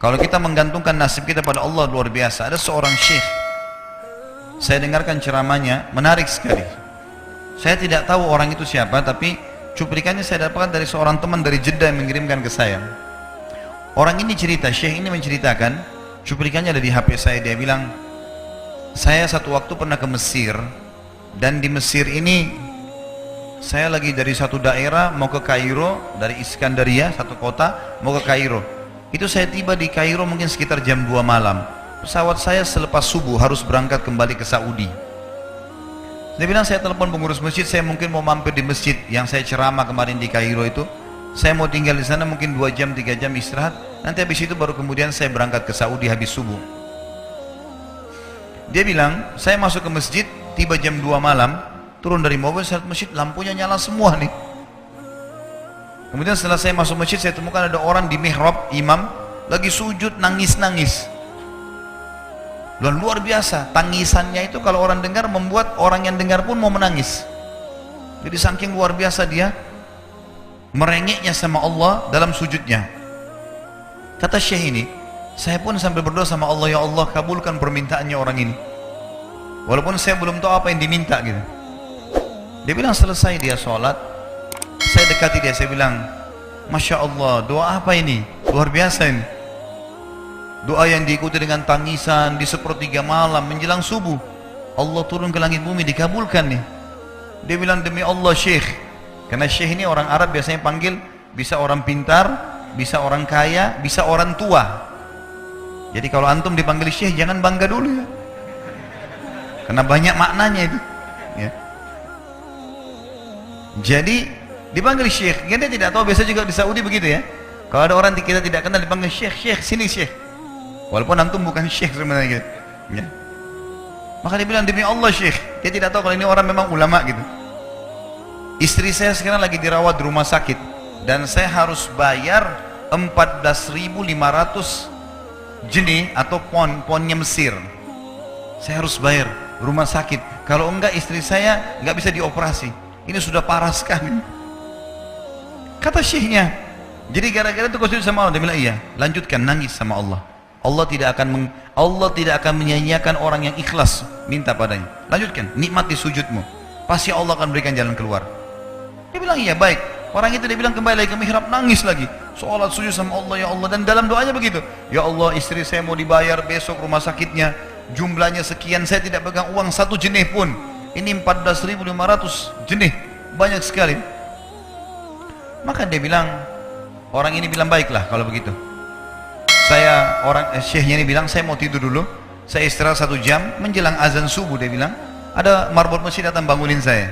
Kalau kita menggantungkan nasib kita pada Allah luar biasa. Ada seorang syekh, saya dengarkan ceramahnya, menarik sekali. Saya tidak tahu orang itu siapa, tapi cuplikannya saya dapatkan dari seorang teman dari Jeddah yang mengirimkan ke saya. Orang ini cerita, syekh ini menceritakan, cuplikannya ada di HP saya. Dia bilang, saya satu waktu pernah ke Mesir, dan di Mesir ini saya lagi dari satu daerah mau ke Kairo, dari Iskandaria, satu kota, mau ke Kairo. Itu saya tiba di Kairo mungkin sekitar jam 2 malam. Pesawat saya selepas subuh harus berangkat kembali ke Saudi. Dia bilang, saya telepon pengurus masjid, saya mungkin mau mampir di masjid yang saya ceramah kemarin di Kairo itu. Saya mau tinggal di sana mungkin 2 jam, 3 jam istirahat. Nanti habis itu baru kemudian saya berangkat ke Saudi habis subuh. Dia bilang, saya masuk ke masjid, tiba jam 2 malam, turun dari mobil, saya lihat masjid, lampunya nyala semua nih. Kemudian setelah saya masuk masjid, saya temukan ada orang di mihrab, imam, lagi sujud, nangis-nangis. Dan luar biasa, tangisannya itu kalau orang dengar, membuat orang yang dengar pun mau menangis. Jadi saking luar biasa dia, merengeknya sama Allah dalam sujudnya. Kata syekh ini, saya pun sambil berdoa sama Allah, ya Allah kabulkan permintaannya orang ini. Walaupun saya belum tahu apa yang diminta gitu. Dia bilang selesai dia sholat, saya dekati dia, saya bilang, Masya Allah, doa apa ini? Luar biasa ini. Doa yang diikuti dengan tangisan di sepertiga malam menjelang subuh. Allah turun ke langit bumi, dikabulkan nih. Dia bilang, demi Allah syekh. Karena syekh ini orang Arab biasanya panggil, bisa orang pintar, bisa orang kaya, bisa orang tua. Jadi kalau antum dipanggil syekh, jangan bangga dulu ya. Karena banyak maknanya itu ya. Jadi dipanggil syekh, dia tidak tahu, biasa juga di Saudi begitu ya. Kalau ada orang kita tidak kenal dipanggil syekh, syekh, sini syekh. Walaupun antum bukan syekh sebenarnya gitu ya. Maka dia bilang, demi Allah syekh. Dia tidak tahu kalau ini orang memang ulama gitu. Istri saya sekarang lagi dirawat di rumah sakit, dan saya harus bayar 14.500 jenih atau ponnya Mesir. Saya harus bayar rumah sakit, kalau enggak istri saya enggak bisa dioperasi. Ini sudah parah sekali. Kata syekhnya, jadi gara-gara itu kau sujud sama Allah. Dia bilang, iya, lanjutkan nangis sama Allah. Allah tidak akan menyanyiakan orang yang ikhlas minta padanya. Lanjutkan, nikmati sujudmu, pasti Allah akan berikan jalan keluar. Dia bilang, iya baik. Orang itu dia bilang kembali lagi ke mihrab, nangis lagi, sholat sujud sama Allah, ya Allah. Dan dalam doanya begitu, ya Allah, istri saya mau dibayar besok rumah sakitnya, jumlahnya sekian, saya tidak pegang uang 1 jenih pun. Ini 14.500 jenih, banyak sekali. Maka dia bilang, orang ini bilang, baiklah kalau begitu. Syekhnya ini bilang, saya mau tidur dulu, saya istirahat 1 jam, menjelang azan subuh dia bilang, ada marbot masjid datang bangunin saya.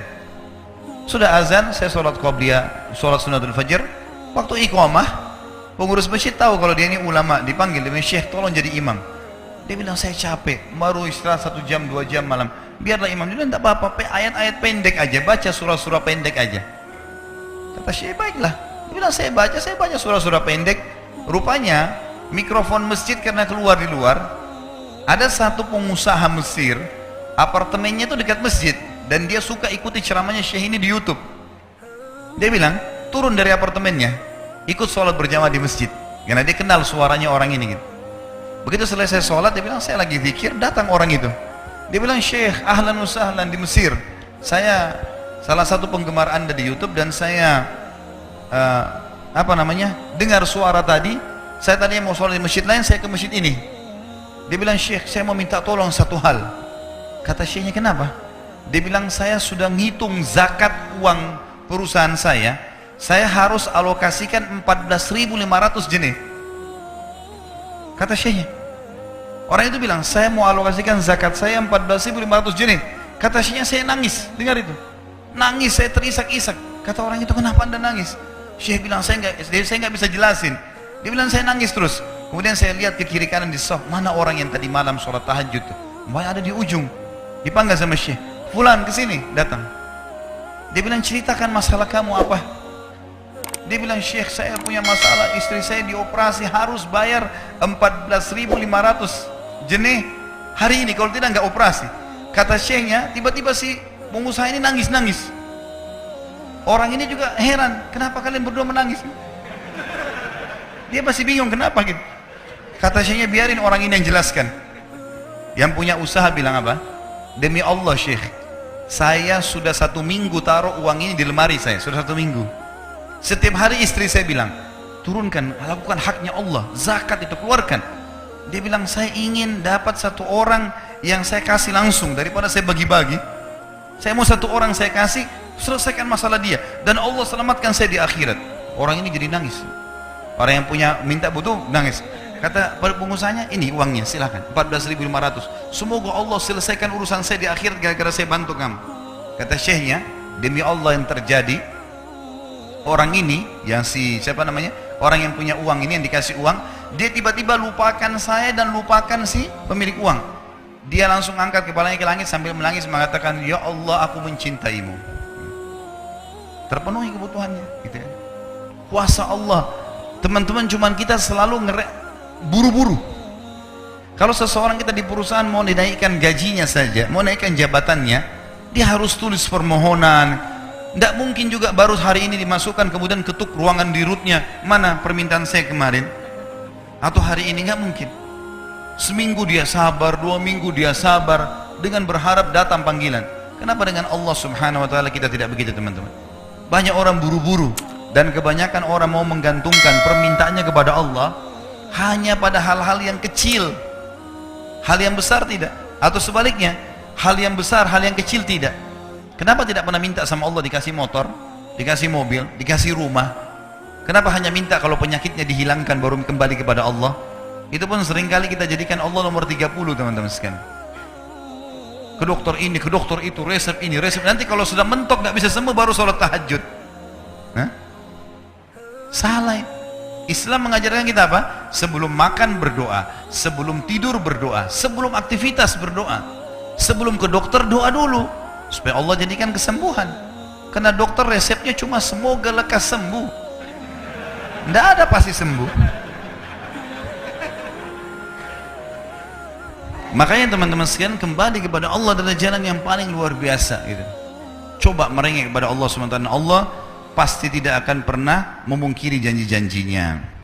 Sudah azan, saya sholat qabliyah, sholat sunnatul fajr. Waktu iqamah, pengurus masjid tahu kalau dia ini ulama, dipanggil, dia bilang, syekh tolong jadi imam. Dia bilang, saya capek, baru istirahat 1 jam, 2 jam malam, biarlah imam. Dia bilang, tidak apa-apa, ayat-ayat pendek aja, baca surah-surah pendek aja. Kata syekh, baiklah. Dia bilang, saya baca surah-surah pendek. Rupanya mikrofon masjid karena keluar di luar, ada satu pengusaha Mesir, apartemennya itu dekat masjid, dan dia suka ikuti ceramahnya syekh ini di YouTube. Dia bilang, turun dari apartemennya, ikut sholat berjamaah di masjid, karena dia kenal suaranya orang ini gitu. Begitu selesai sholat, dia bilang, saya lagi zikir, datang orang itu. Dia bilang, syekh, ahlan wa sahlan di Mesir, saya salah satu penggemar anda di YouTube, dan saya dengar suara tadi. Saya tadinya mau sholat di masjid lain, saya ke masjid ini. Dia bilang, syekh, saya mau minta tolong satu hal. Kata syekhnya, kenapa? Dia bilang, saya sudah ngitung zakat uang perusahaan saya harus alokasikan 14.500 jenih. Kata syekhnya. Orang itu bilang, saya mau alokasikan zakat saya 14.500 jenih. Kata syekhnya, saya nangis, dengar itu. Nangis, saya terisak-isak. Kata orang itu, kenapa anda nangis? Syekh bilang, saya nggak bisa jelasin. Dia bilang, saya nangis terus. Kemudian saya lihat ke kiri kanan di sof, mana orang yang tadi malam sholat tahajud tuh? Ada di ujung. Dipanggil sama syekh, fulan kesini, datang. Dia bilang, ceritakan masalah kamu apa? Dia bilang, syekh, saya punya masalah, istri saya dioperasi, harus bayar 14.500 jenih hari ini, kalau tidak nggak operasi. Kata syekhnya, tiba-tiba si pengusaha ini nangis-nangis. Orang ini juga heran, kenapa kalian berdua menangis? Dia masih bingung kenapa gitu. Kata syekhnya, biarin orang ini yang jelaskan. Yang punya usaha bilang apa? Demi Allah Syekh, saya sudah 1 minggu taruh uang ini di lemari saya, sudah 1 minggu. Setiap hari istri saya bilang, turunkan, lakukan haknya Allah, zakat itu keluarkan. Dia bilang, saya ingin dapat 1 orang yang saya kasih langsung daripada saya bagi-bagi. Saya mau 1 orang saya kasih, selesaikan masalah dia, dan Allah selamatkan saya di akhirat. Orang ini jadi nangis. Orang yang punya minta butuh nangis. Kata pengusahanya, ini uangnya silakan, 14.500. Semoga Allah selesaikan urusan saya di akhirat gara-gara saya bantu kamu. Kata syekhnya, demi Allah yang terjadi, orang ini yang siapa namanya, orang yang punya uang ini, yang dikasih uang, dia tiba-tiba lupakan saya dan lupakan si pemilik uang. Dia langsung angkat kepalanya ke langit sambil menangis mengatakan, ya Allah, aku mencintaimu. Terpenuhi kebutuhannya, gitu ya. Kuasa Allah. Teman-teman, cuman kita selalu buru-buru. Kalau seseorang kita di perusahaan mau dinaikkan gajinya saja, mau naikkan jabatannya, dia harus tulis permohonan. Tidak mungkin juga baru hari ini dimasukkan kemudian ketuk ruangan di rootnya, mana permintaan saya kemarin, atau hari ini, nggak mungkin. Seminggu dia sabar, 2 minggu dia sabar dengan berharap datang panggilan. Kenapa dengan Allah Subhanahu wa ta'ala kita tidak begitu, teman-teman? Banyak orang buru-buru, dan kebanyakan orang mau menggantungkan permintaannya kepada Allah hanya pada hal-hal yang kecil, hal yang besar tidak, atau sebaliknya, hal yang besar, hal yang kecil tidak. Kenapa tidak pernah minta sama Allah dikasih motor, dikasih mobil, dikasih rumah? Kenapa hanya minta kalau penyakitnya dihilangkan baru kembali kepada Allah? Itu pun seringkali kita jadikan Allah nomor 30, teman-teman sekalian. Ke dokter ini, ke dokter itu, resep ini, resep. Nanti kalau sudah mentok nggak bisa sembuh baru sholat tahajud. Hah? Salah. Islam mengajarkan kita apa? Sebelum makan berdoa, sebelum tidur berdoa, sebelum aktivitas berdoa, sebelum ke dokter doa dulu supaya Allah jadikan kesembuhan. Karena dokter resepnya cuma semoga lekas sembuh, tidak ada pasti sembuh. Makanya teman-teman sekalian, kembali kepada Allah adalah jalan yang paling luar biasa gitu. Coba merengek kepada Allah SWT, Allah pasti tidak akan pernah memungkiri janji-janjinya.